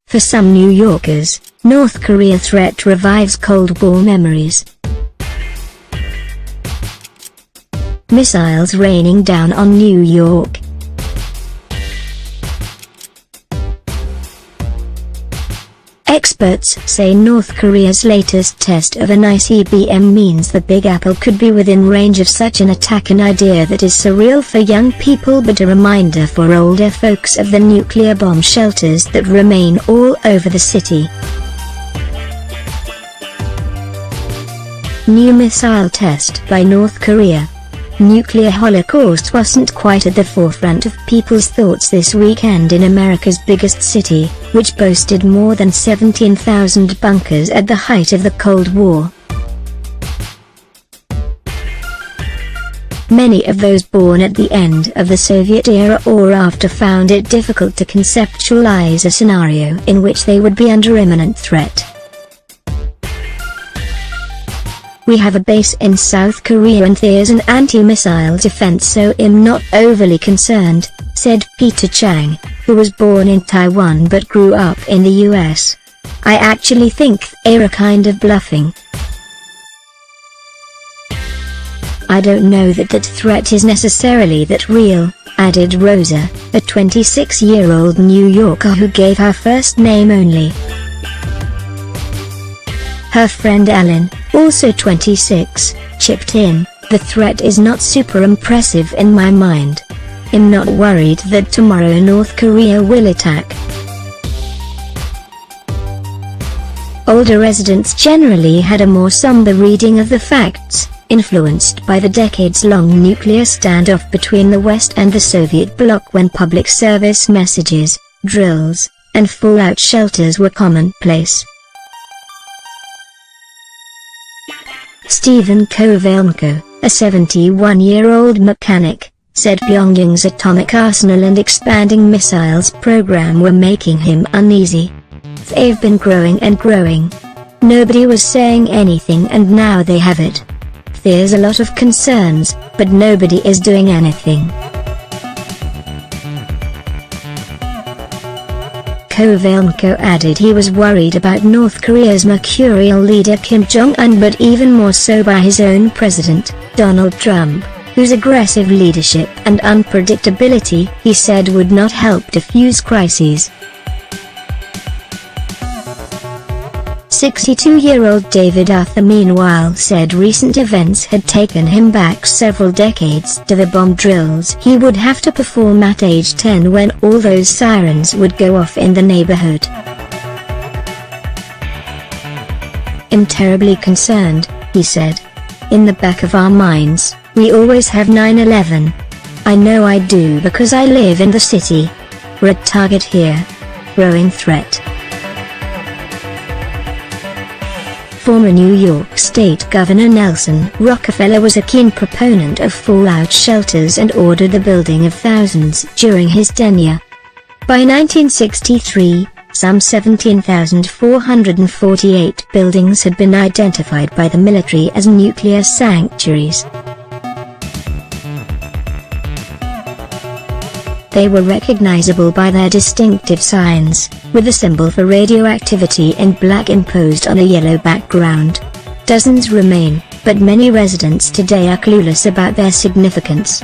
For some New Yorkers, North Korea threat revives Cold War memories. Missiles raining down on New York. Experts say North Korea's latest test of an ICBM means the Big Apple could be within range of such an attack, an idea that is surreal for young people but a reminder for older folks of the nuclear bomb shelters that remain all over the city. New missile test by North Korea. Nuclear holocaust wasn't quite at the forefront of people's thoughts this weekend in America's biggest city, which boasted more than 17,000 bunkers at the height of the Cold War. Many of those born at the end of the Soviet era or after found it difficult to conceptualize a scenario in which they would be under imminent threat. "We have a base in South Korea and there's an anti-missile defense, so I'm not overly concerned," said Peter Chang, who was born in Taiwan but grew up in the US. "I actually think they're a kind of bluffing. I don't know that threat is necessarily that real," added Rosa, a 26-year-old New Yorker who gave her first name only. Her friend Ellen, also 26, chipped in, "The threat is not super impressive in my mind. I'm not worried that tomorrow North Korea will attack." Older residents generally had a more somber reading of the facts, influenced by the decades-long nuclear standoff between the West and the Soviet bloc when public service messages, drills, and fallout shelters were commonplace. Stephen Kovallenko, a 71-year-old mechanic, said Pyongyang's atomic arsenal and expanding missiles program were making him uneasy. "They've been growing and growing. Nobody was saying anything and now they have it. There's a lot of concerns, but nobody is doing anything." Kovallenko added he was worried about North Korea's mercurial leader Kim Jong-un, but even more so by his own president, Donald Trump, whose aggressive leadership and unpredictability, he said, would not help defuse crises. 62-year-old David Arthur meanwhile said recent events had taken him back several decades to the bomb drills he would have to perform at age 10 when all those sirens would go off in the neighborhood. "I'm terribly concerned," he said. "In the back of our minds, we always have 9/11. I know I do because I live in the city. We're a target here. Growing threat." Former New York State Governor Nelson Rockefeller was a keen proponent of fallout shelters and ordered the building of thousands during his tenure. By 1963, some 17,448 buildings had been identified by the military as nuclear sanctuaries. They were recognizable by their distinctive signs, with a symbol for radioactivity in black imposed on a yellow background. Dozens remain, but many residents today are clueless about their significance.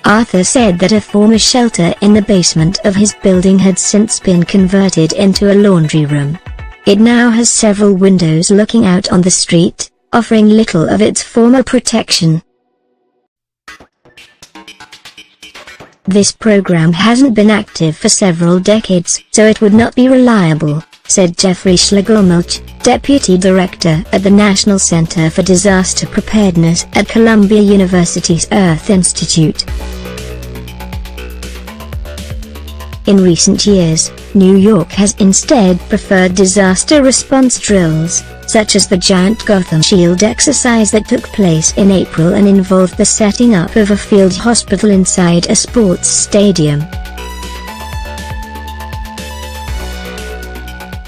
Arthur said that a former shelter in the basement of his building had since been converted into a laundry room. It now has several windows looking out on the street, offering little of its former protection. "This program hasn't been active for several decades, so it would not be reliable," said Jeffrey Schlegelmilch, Deputy Director at the National Center for Disaster Preparedness at Columbia University's Earth Institute. In recent years, New York has instead preferred disaster response drills, such as the giant Gotham Shield exercise that took place in April and involved the setting up of a field hospital inside a sports stadium.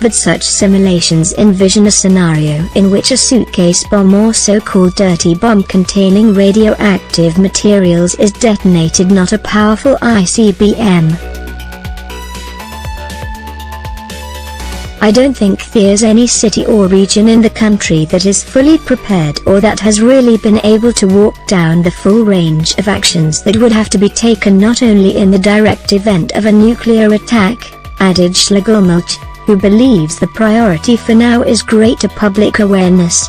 but such simulations envision a scenario in which a suitcase bomb or so-called dirty bomb containing radioactive materials is detonated, not a powerful ICBM. I don't think there's any city or region in the country that is fully prepared or that has really been able to walk down the full range of actions that would have to be taken not only in the direct event of a nuclear attack, added Schlegelmilch, who believes the priority for now is greater public awareness.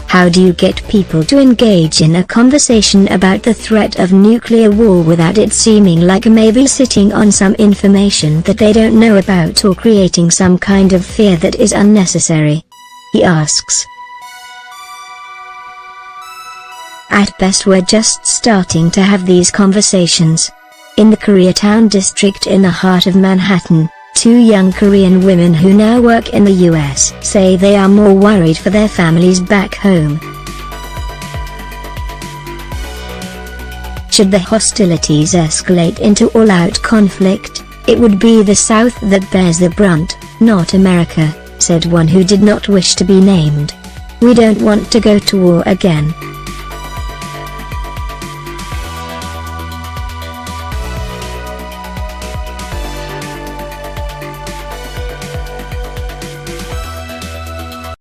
How do you get people to engage in a conversation about the threat of nuclear war without it seeming like a maybe sitting on some information that they don't know about or creating some kind of fear that is unnecessary? He asks. At best we're just starting to have these conversations. In the Koreatown district in the heart of Manhattan, 2 young Korean women who now work in the US say they are more worried for their families back home. Should the hostilities escalate into all-out conflict, it would be the South that bears the brunt, not America, said one who did not wish to be named. We don't want to go to war again.